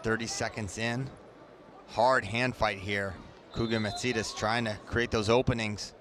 30 seconds in. Hard hand fight here. KOUGIOUMTSIDIS trying to create those openings.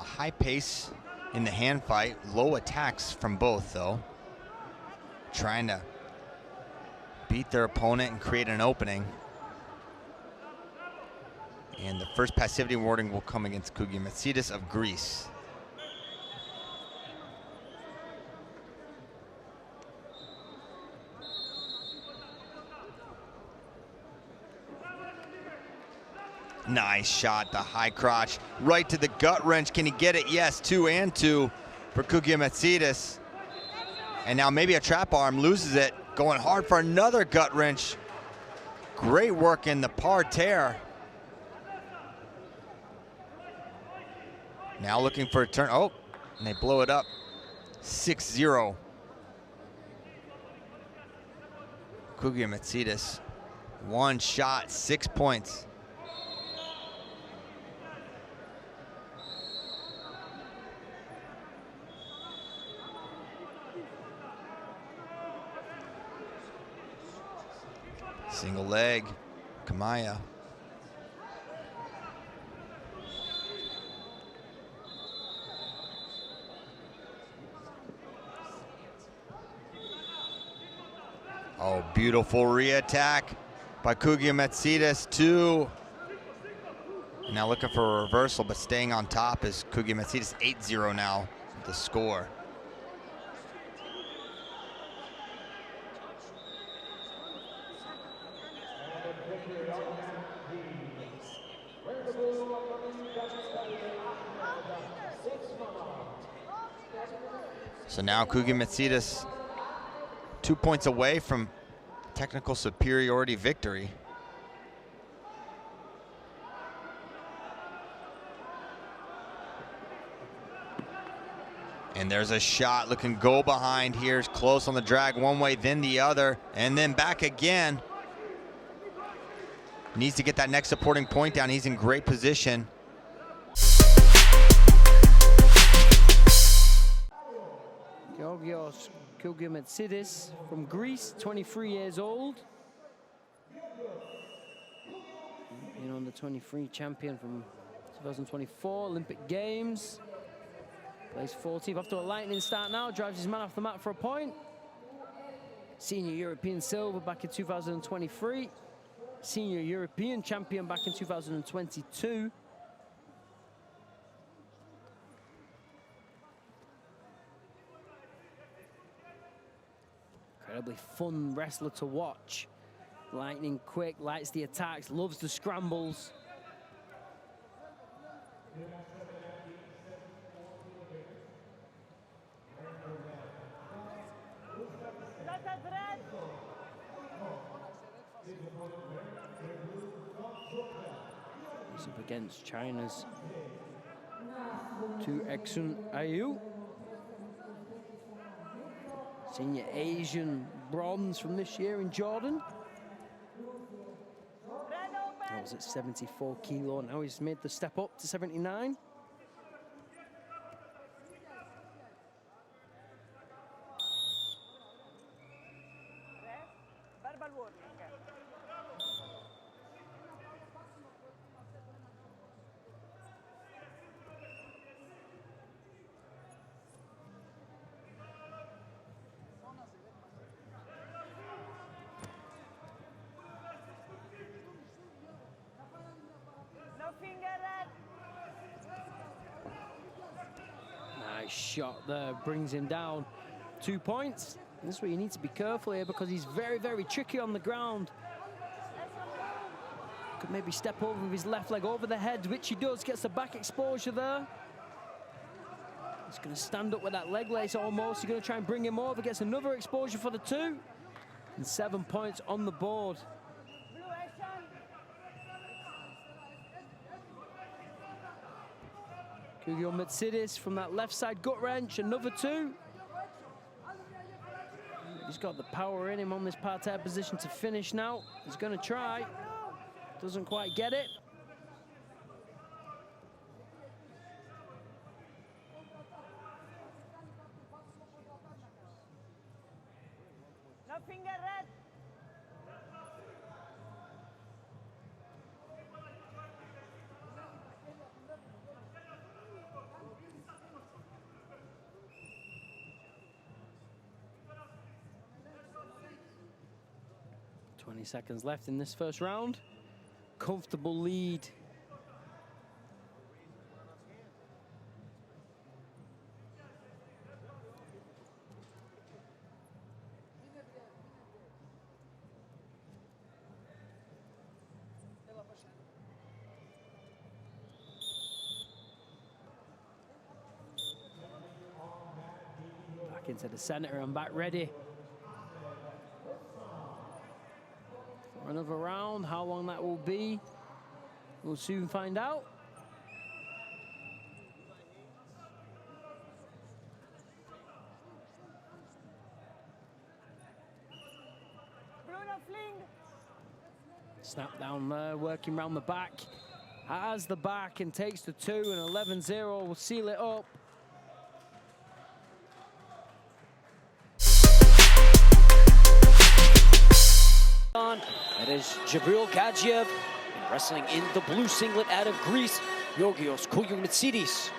High pace in the hand fight, low attacks from both though. Trying to beat their opponent and create an opening. And the first passivity warning will come against KOUGIOUMTSIDIS of Greece. Nice shot, the high crotch, right to the gut wrench. Can he get it? Yes, 2 and 2 for KOUGIOUMTSIDIS. And now maybe a trap arm, loses it. Going hard for another gut wrench. Great work in the parterre. Now looking for a turn. Oh, and they blow it up. 6-0. KOUGIOUMTSIDIS, 1 shot, 6 points. Single leg, Kamaya. Oh, beautiful re-attack by KOUGIOUMTSIDIS, 2. Now looking for a reversal, but staying on top is KOUGIOUMTSIDIS, 8-0 now, the score. So now KOUGIOUMTSIDIS 2 points away from technical superiority victory. And there's a shot, looking go behind here. It's close on the drag, one way, then the other, and then back again. Needs to get that next supporting point down. He's in great position. Georgios KOUGIOUMTSIDIS from Greece, 23 years old. Being under 23 champion from 2024 Olympic Games. Plays 14th after a lightning start now, drives his man off the mat for a point. Senior European silver back in 2023. Senior European champion back in 2022. Incredibly fun wrestler to watch. Lightning quick, likes the attacks, loves the scrambles. He's up against China's Exun Ayu. Senior Asian bronze from this year in Jordan. That was at 74 kilo. Now he's made the step up to 79. Nice shot there, brings him down 2 points. This is where you need to be careful here because he's very, very tricky on the ground. Could maybe step over with his left leg over the head, which he does, gets the back exposure there. He's going to stand up with that leg lace almost. He's going to try and bring him over, gets another exposure for the 2. And 7 points on the board. KOUGIOUMTSIDIS from that left side gut wrench, another 2. He's got the power in him on this parterre position to finish now. He's going to try. Doesn't quite get it. No finger red. .20 seconds left in this first round. Comfortable lead. Back into the center and back ready. For another round, how long that will be, we'll soon find out. Snap down there, working round the back. Has the back and takes the 2, and 11-0 will seal it up. That is Georgios KOUGIOUMTSIDIS, and wrestling in the blue singlet out of Greece, Georgios KOUGIOUMTSIDIS,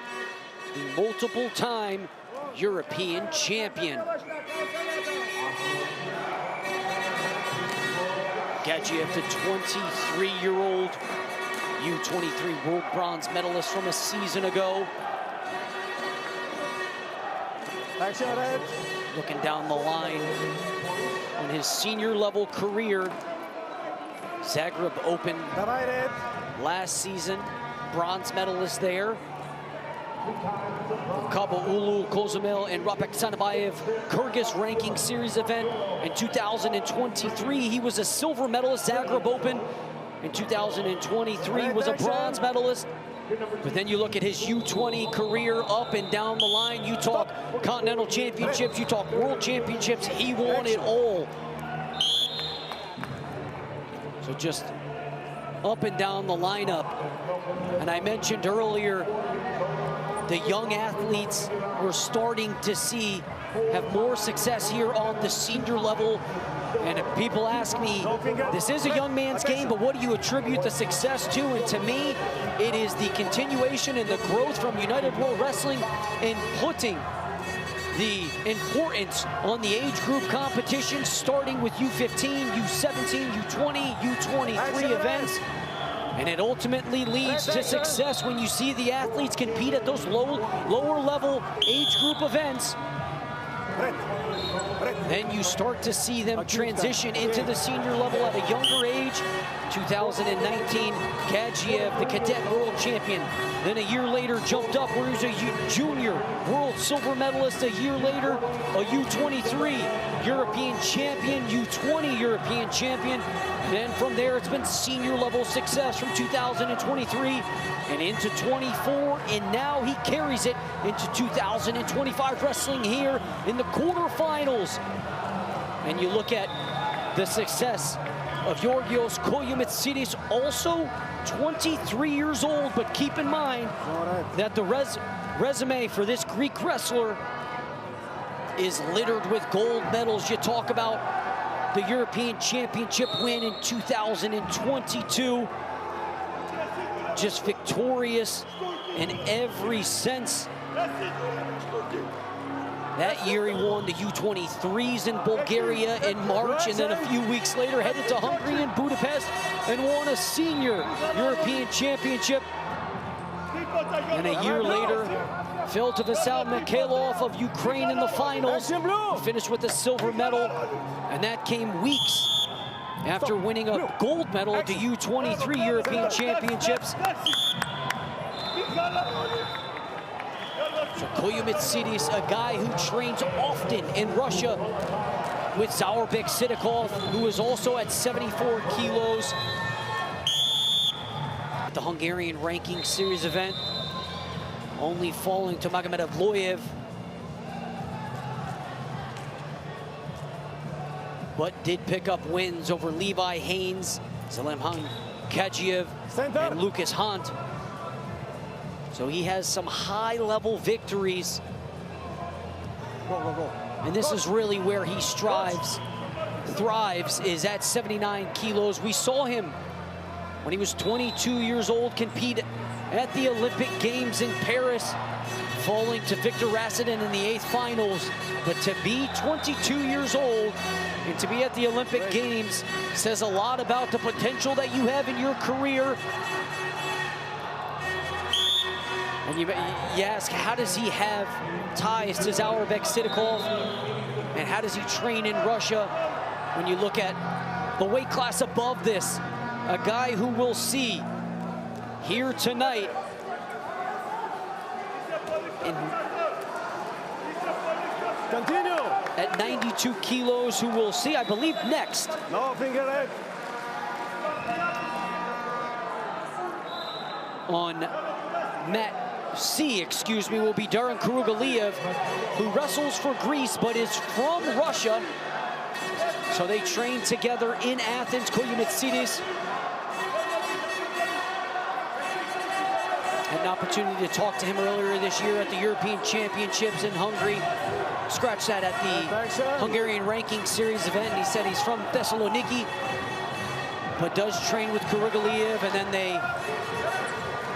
the multiple-time European champion. KOUGIOUMTSIDIS, the 23-year-old U23 world bronze medalist from a season ago. Looking down the line on his senior level career. Zagreb Open last season, bronze medalist there. Kabaulu, Kozumel, and Rapek Sanabayev Kyrgyz ranking series event in 2023. He was a silver medalist, Zagreb Open. In 2023 was a bronze medalist. But then you look at his U20 career up and down the line. You talk continental championships, you talk world championships. He won it all. So just up and down the lineup. And I mentioned earlier, the young athletes we're starting to see have more success here on the senior level. And if people ask me, this is a young man's game, but what do you attribute the success to? And to me, it is the continuation and the growth from United World Wrestling in putting the importance on the age group competition, starting with U15, U17, U20, U23 events. And it ultimately leads to success when you see the athletes compete at those lower level age group events. Then you start to see them transition into the senior level at a younger age. 2019, KOUGIOUMTSIDIS, the cadet world champion. Then a year later, jumped up where he was a junior world silver medalist. A year later, a U23 European champion, U20 European champion. And then from there, it's been senior level success from 2023 and into 24. And now he carries it into 2025, wrestling here in the quarterfinals. And you look at the success of Georgios KOUGIOUMTSIDIS, also 23 years old, but keep in mind that the resume for this Greek wrestler is littered with gold medals. You talk about the European Championship win in 2022, just victorious in every sense. That year he won the U23s in Bulgaria in March, and then a few weeks later headed to Hungary and Budapest and won a senior European championship. And a year later, fell to Vasal Mikhailov of Ukraine in the finals. He finished with a silver medal, and that came weeks after winning a gold medal at the U23 European Championships. So KOUGIOUMTSIDIS, a guy who trains often in Russia with Zaurbek Sidikov, who is also at 74 kilos. At the Hungarian ranking series event, only falling to Magomedov-Loyev. But did pick up wins over Levi Haynes, Zelimhan Kagiev, and Lucas Hunt. So he has some high-level victories. And this is really where he thrives, is at 79 kilos. We saw him when he was 22 years old compete at the Olympic Games in Paris, falling to Victor Rasadin in the 8th finals. But to be 22 years old and to be at the Olympic Games says a lot about the potential that you have in your career. And you ask, how does he have ties to Zaurbek Sidikov? And how does he train in Russia? When you look at the weight class above this, a guy who we'll see here tonight at 92 kilos, who we'll see, I believe, next. No, finger leg. On mat C, will be Darren Kurugaliev, who wrestles for Greece but is from Russia. So they train together in Athens. KOUGIOUMTSIDIS had an opportunity to talk to him earlier this year at the European Championships in Hungary. Scratch that at the Hungarian ranking series event, and he said he's from Thessaloniki, but does train with Kurugaliev, and then they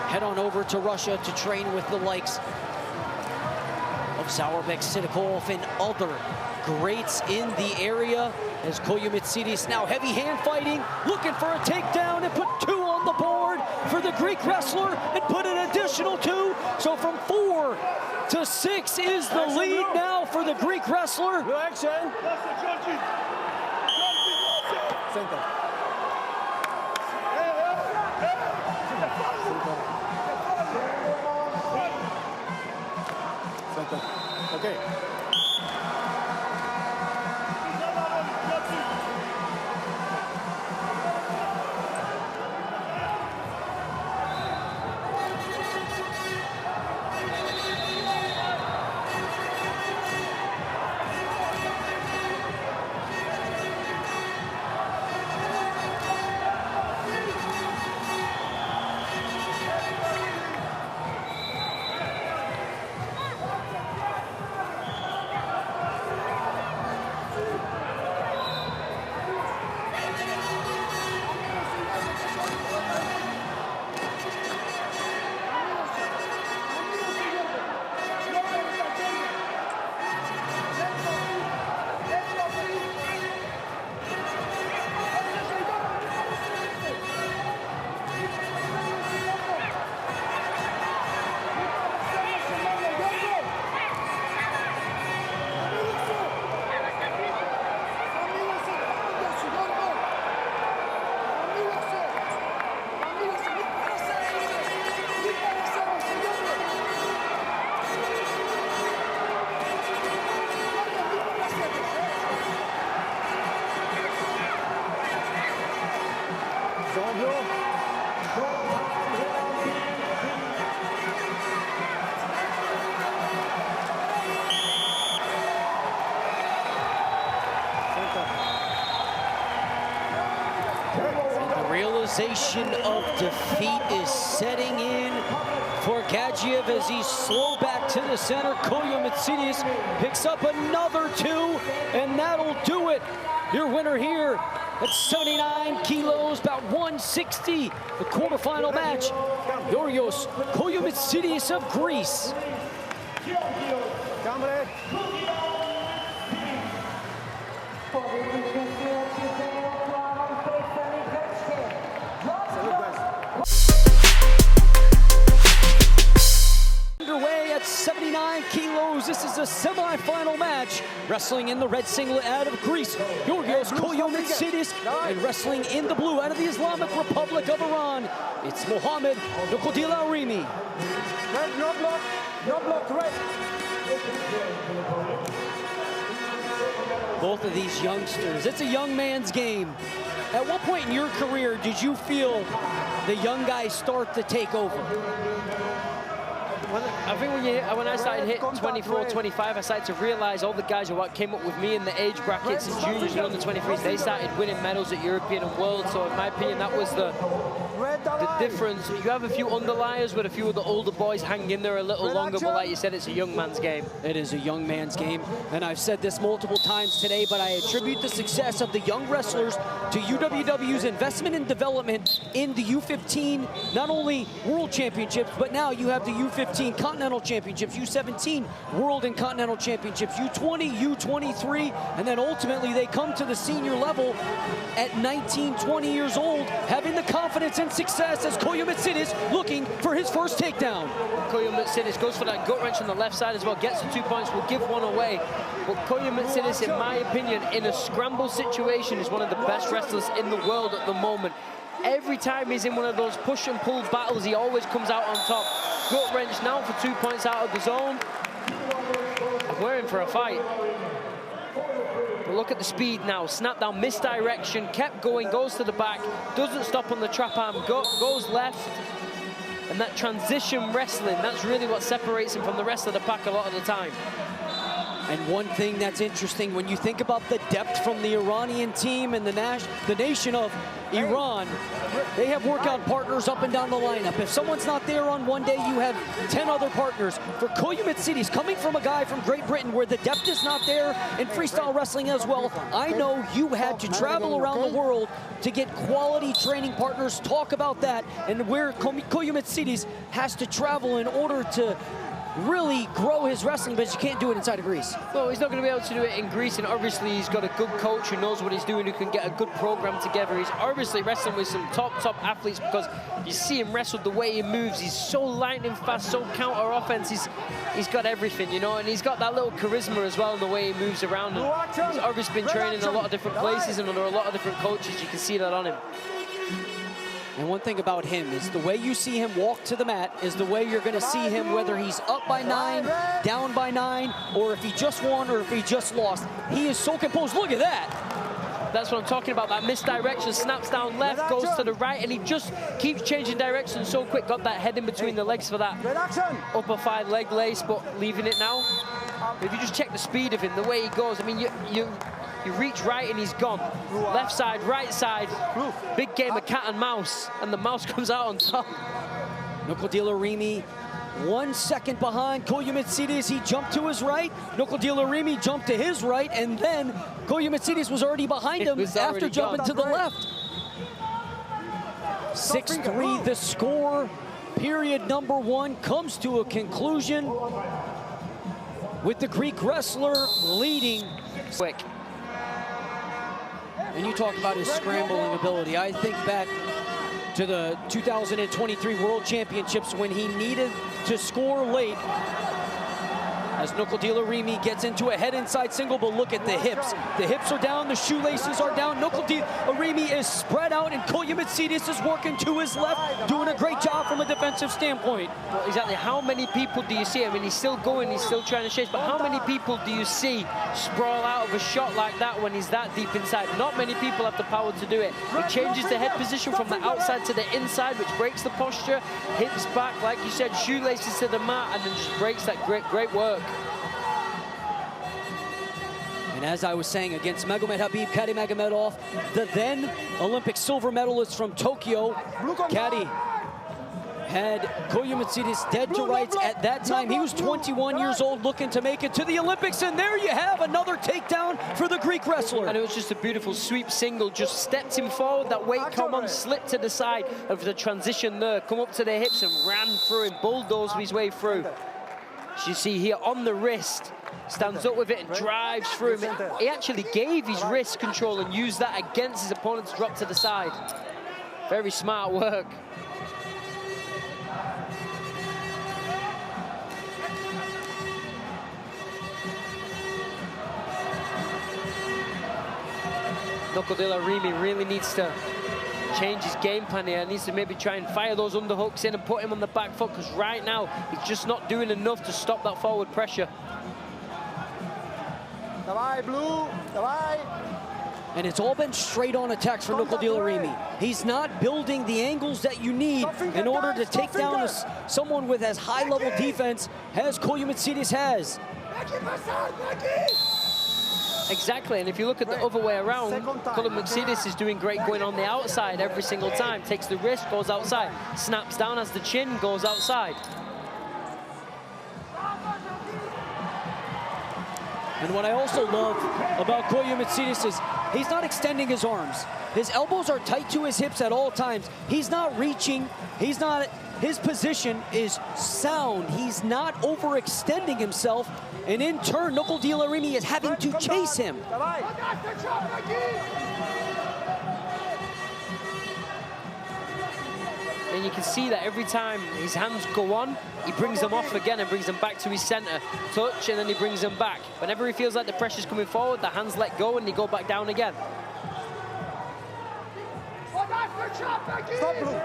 head on over to Russia to train with the likes of Zaurbek Sidikov and other greats in the area, as KOUGIOUMTSIDIS now heavy hand fighting, looking for a takedown, and put 2 on the board for the Greek wrestler and put an additional 2. So from 4 to 6 is the lead now for the Greek wrestler. No action. Center. Okay. Realization of defeat is setting in for Kagiev as he's slow back to the center. KOUGIOUMTSIDIS picks up another 2, and that'll do it. Your winner here at 79 kilos, about 160. The quarterfinal match, Georgios KOUGIOUMTSIDIS of Greece. Underway at 79 kilos knows this is a semi-final match. Wrestling in the red singlet out of Greece, Georgios KOUGIOUMTSIDIS, and wrestling in the blue out of the Islamic Republic of Iran, it's Mohamed Nokodila-Rimi. Red, no block. No block, red. Both of these youngsters, it's a young man's game. At what point in your career did you feel the young guys start to take over? I think when I started hitting 24, 25, I started to realize all the guys who came up with me in the age brackets and juniors and under 23s, they started winning medals at European and World. So in my opinion, that was the difference. You have a few underliers, but a few of the older boys hang in there a little longer. But like you said, it's a young man's game. It is a young man's game, and I've said this multiple times today, but I attribute the success of the young wrestlers to UWW's investment and development in the U15, not only World Championships, but now you have the U15 Continental Championships, U17 World and Continental Championships, U20, U23, and then ultimately they come to the senior level at 19, 20 years old, having the confidence and success as KOUGIOUMTSIDIS looking for his first takedown. KOUGIOUMTSIDIS goes for that gut wrench on the left side as well, gets the 2 points, will give one away. But KOUGIOUMTSIDIS, in my opinion, in a scramble situation, is one of the best wrestlers in the world at the moment. Every time he's in one of those push and pull battles, he always comes out on top. Gut wrench now for 2 points out of the zone. We're in for a fight. But look at the speed now. Snap down, misdirection, kept going, goes to the back, doesn't stop on the trap arm, goes left. And that transition wrestling, that's really what separates him from the rest of the pack a lot of the time. And one thing that's interesting, when you think about the depth from the Iranian team and the nation of Iran, they have workout partners up and down the lineup. If someone's not there on one day, you have 10 other partners. For KOUGIOUMTSIDIS, coming from a guy from Great Britain where the depth is not there in freestyle wrestling as well, I know you had to travel around the world to get quality training partners. Talk about that, and where KOUGIOUMTSIDIS has to travel in order to really grow his wrestling, but you can't do it inside of Greece. Well, he's not going to be able to do it in Greece, and obviously he's got a good coach who knows what he's doing, who can get a good program together. He's obviously wrestling with some top athletes, because you see him wrestle, the way he moves. He's so lightning fast, so counter offense. He's got everything, you know, and he's got that little charisma as well in the way he moves around. And he's obviously been training in a lot of different places and under a lot of different coaches. You can see that on him. And one thing about him is the way you see him walk to the mat is the way you're going to see him, whether he's up by 9, down by 9, or if he just won or if he just lost. He is so composed. Look at that. That's what I'm talking about, that misdirection. Snaps down left, goes to the right, and he just keeps changing direction so quick. Got that head in between the legs for that upper 5 leg lace, but leaving it now. If you just check the speed of him, the way he goes, I mean, you reach right and he's gone. Left side, right side. Big game of cat and mouse, and the mouse comes out on top. Nokodila-Rimi 1 second behind KOUGIOUMTSIDIS. He jumped to his right. Nokodila-Rimi jumped to his right, and then KOUGIOUMTSIDIS was already behind him after jumping to the left. 6-3, the score. Period number 1 comes to a conclusion with the Greek wrestler leading. Quick. And you talk about his scrambling ability. I think back to the 2023 World Championships when he needed to score late. As Nokodila-Rimi gets into a head inside single, but look at the hips. The hips are down, the shoelaces are down. Nokodila-Rimi is spread out, and KOUGIOUMTSIDIS is working to his left, doing a great job from a defensive standpoint. Well, exactly. How many people do you see? I mean, he's still going, he's still trying to chase, but how many people do you see sprawl out of a shot like that when he's that deep inside? Not many people have the power to do it. He changes the head position from the outside to the inside, which breaks the posture, hips back, like you said, shoelaces to the mat, and then just breaks that great work. And as I was saying, against Magomed Habib Kadimagomedov, the then Olympic silver medalist from Tokyo, Kadi had KOUGIOUMTSIDIS dead to rights at that time. He was 21 years old, looking to make it to the Olympics, and there you have another takedown for the Greek wrestler. And it was just a beautiful sweep single, just stepped him forward, that weight come on, slipped to the side of the transition there, come up to the hips and ran through him, bulldozed his way through. As you see here on the wrist, stands up with it and drives through him. He actually gave his wrist control and used that against his opponent to drop to the side. Very smart work. Nokodila-Remy really needs to change his game plan here. He needs to maybe try and fire those underhooks in and put him on the back foot, because right now he's just not doing enough to stop that forward pressure. Blue. And it's all been straight-on attacks for Nokodila-Remy. He's not building the angles that you need in order to take down someone with as high-level defense as KOUGIOUMTSIDIS has. Exactly, and if you look at the other way around, KOUGIOUMTSIDIS is doing great going on the outside every single time. Takes the risk, goes outside. Snaps down as the chin, goes outside. And what I also love about KOUGIOUMTSIDIS is he's not extending his arms. His elbows are tight to his hips at all times. He's not reaching. His position is sound. He's not overextending himself. And in turn, Nokodila-Remy is having to chase him. And you can see that every time his hands go on, he brings them off again and brings them back to his center. Touch, and then he brings them back. Whenever he feels like the pressure's coming forward, the hands let go and they go back down again. Stop, Blue.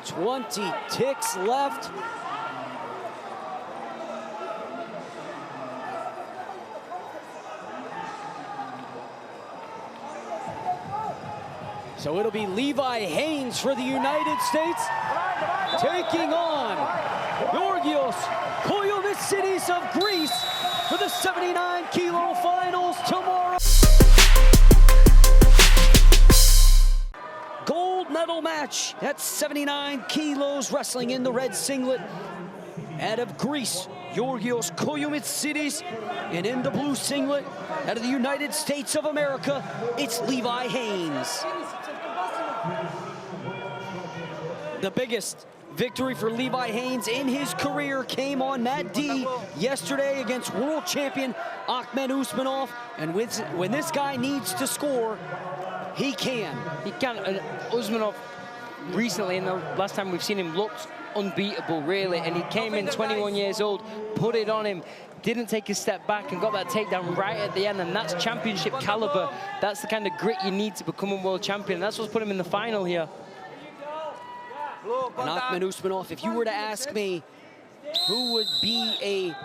20 ticks left. So it'll be Levi Haynes for the United States taking on Georgios KOUGIOUMTSIDIS of Greece for the 79-kilo finals tomorrow. Gold medal match at 79 kilos, wrestling in the red singlet out of Greece, Georgios KOUGIOUMTSIDIS, and in the blue singlet out of the United States of America, it's Levi Haynes. The biggest victory for Levi Haynes in his career came on Mat D yesterday against world champion Ahmed Usmanov, and when this guy needs to score, he can. He can. Usmanov recently, and the last time we've seen him, looked unbeatable, really. And he came in 21 years old, put it on him, didn't take a step back, and got that takedown right at the end. And that's championship caliber. That's the kind of grit you need to become a world champion. And that's what's put him in the final here. And Ahmed Usmanov, if you were to ask me who would be a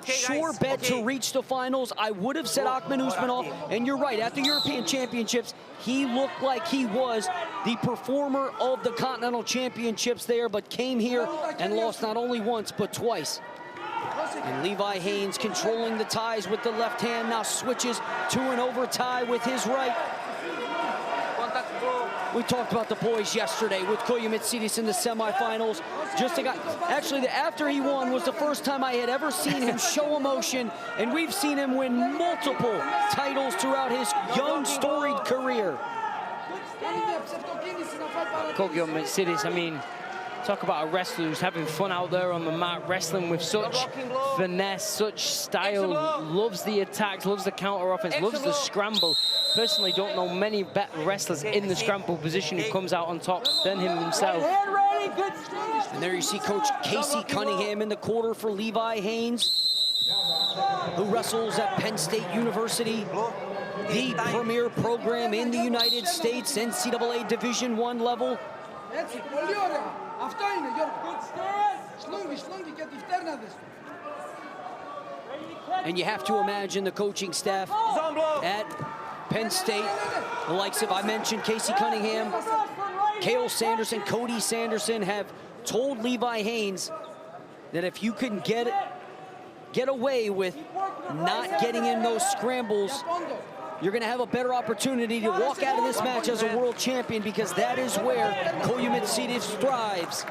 sure bet to reach the finals, I would have said Ahmed Usmanov. And you're right, at the European Championships, he looked like he was the performer of the Continental Championships there, but came here and lost not only once, but twice. And Levi Haynes controlling the ties with the left hand, now switches to an over tie with his right. We talked about the boys yesterday with KOUGIOUMTSIDIS in the semifinals. Actually, after he won was the first time I had ever seen him show emotion, and we've seen him win multiple titles throughout his young, storied career. KOUGIOUMTSIDIS, I mean, talk about a wrestler who's having fun out there on the mat, wrestling with such finesse, such style, loves the attacks, loves the counter offense, loves the scramble. Personally, don't know many better wrestlers in the scramble position who comes out on top than him himself. And there you see Coach Casey Cunningham in the quarter for Levi Haynes, who wrestles at Penn State University, the premier program in the United States, NCAA Division I level. And you have to imagine the coaching staff at Penn State, the likes of, I mentioned, Casey Cunningham, Cale Sanderson, Cody Sanderson, have told Levi Haynes that if you can get away with not getting in those scrambles, you're going to have a better opportunity to walk out of this match as a world champion, because that is where KOUGIOUMTSIDIS thrives.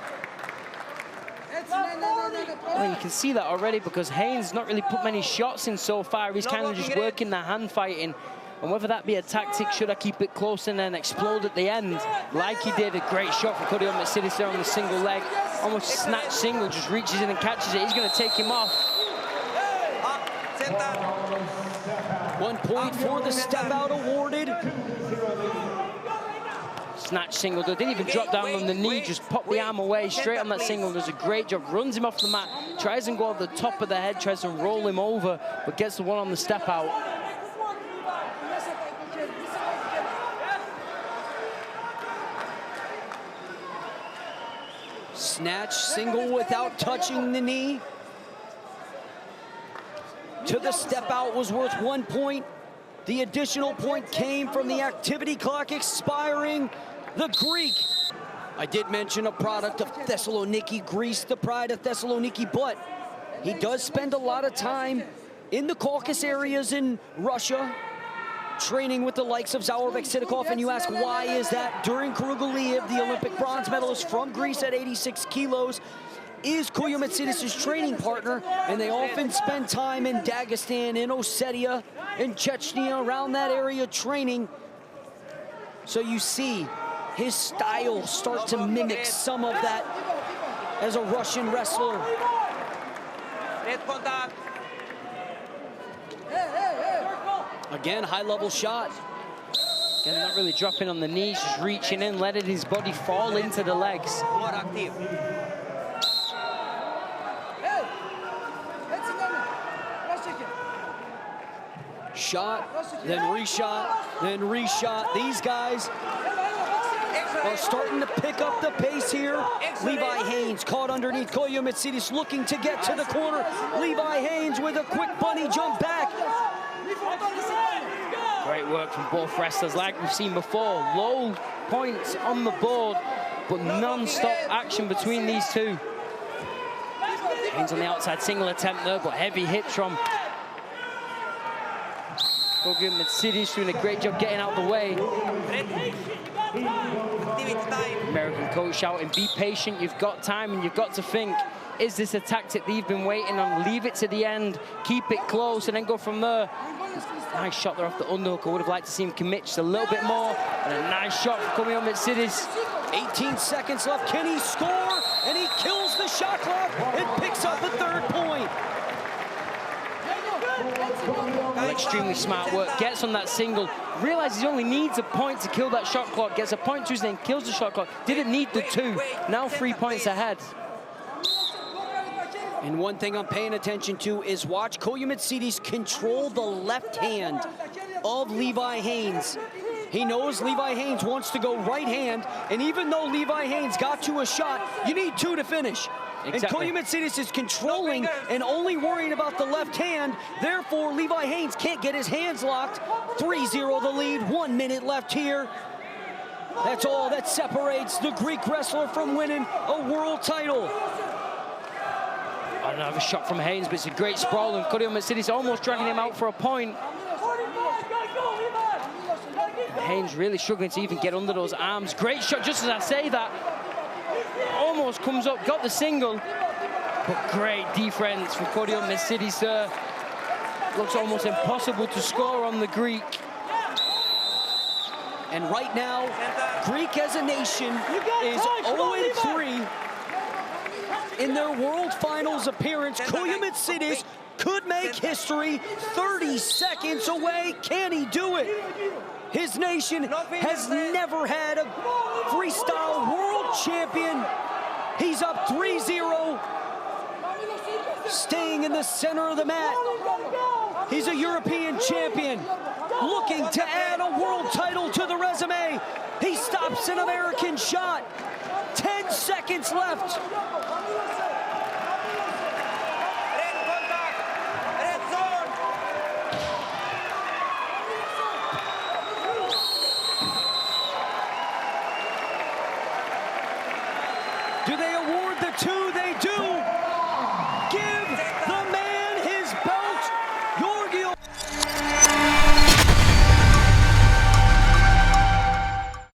Well, you can see that already, because Haynes not really put many shots in so far. He's kind of just working the hand fighting. And whether that be a tactic, should I keep it close and then explode at the end, like he did. A great shot for KOUGIOUMTSIDIS there on the single leg. Almost snatch single, just reaches in and catches it. He's going to take him off. 1 point for the step out awarded. snatch single. Didn't even drop down on the knee, just popped the arm away straight on that single. Does a great job, runs him off the mat, tries and go over the top of the head, tries to roll him over, but gets the one on the step out. Snatch single without touching the knee. To the step out was worth 1 point. The additional point came from the activity clock expiring. The Greek. I did mention a product of Thessaloniki, Greece, the pride of Thessaloniki, but he does spend a lot of time in the Caucasus areas in Russia, training with the likes of Zaurabek Sidikov, and you ask, why is that? During Kougioumatsidis, the Olympic bronze medalist from Greece at 86 kilos, is KOUGIOUMTSIDis' training partner, and they often spend time in Dagestan, in Ossetia, in Chechnya, around that area training. So you see his style start to mimic some of that as a Russian wrestler. Again, high-level shot. Again, not really dropping on the knees, just reaching in, letting his body fall into the legs. Shot, then reshot, then reshot. These guys are starting to pick up the pace here. Levi Haynes caught underneath KOUGIOUMTSIDis, looking to get to the corner. Levi Haynes with a quick bunny jump back. Great work from both wrestlers, like we've seen before. Low points on the board, but non-stop action between these two. Haynes on the outside single attempt there, but heavy hits from KOUGIOUMTSIDis, doing a great job getting out of the way. American coach shouting, be patient, you've got time and you've got to think. Is this a tactic that you've been waiting on? Leave it to the end, keep it close, and then go from there. Nice shot there off the underhook. I would have liked to see him commit just a little bit more. And a nice shot for KOUGIOUMTSIDis. 18 seconds left. Can he score? And he kills the shot clock and picks up a third point. Well, extremely smart work. Gets on that single. Realizes he only needs a point to kill that shot clock. Gets a point to his name, kills the shot clock. Didn't need the two. Now 3 points ahead. And one thing I'm paying attention to is watch KOUGIOUMTSIDis control the left hand of Levi Haynes. He knows Levi Haynes wants to go right hand, and even though Levi Haynes got you a shot, you need two to finish. Exactly. And KOUGIOUMTSIDis is controlling and only worrying about the left hand. Therefore, Levi Haynes can't get his hands locked. 3-0 the lead, 1 minute left here. That's all that separates the Greek wrestler from winning a world title. Another shot from Haynes, but it's a great sprawl, and KOUGIOUMTSIDis almost dragging him out for a point. And Haynes really struggling to even get under those arms. Great shot, just as I say that. Almost comes up, got the single, but great defense from KOUGIOUMTSIDis there. Looks almost impossible to score on the Greek. And right now, Greek as a nation is 0-3. In their World Finals appearance, KOUGIOUMTSIDis could make history. 30 seconds away. Can he do it? His nation has never had a freestyle world champion. He's up 3-0, staying in the center of the mat. He's a European champion, looking to add a world title to the resume. He stops an American shot. 10 seconds left. Do they award the two? They do. Give the man his belt, Georgios.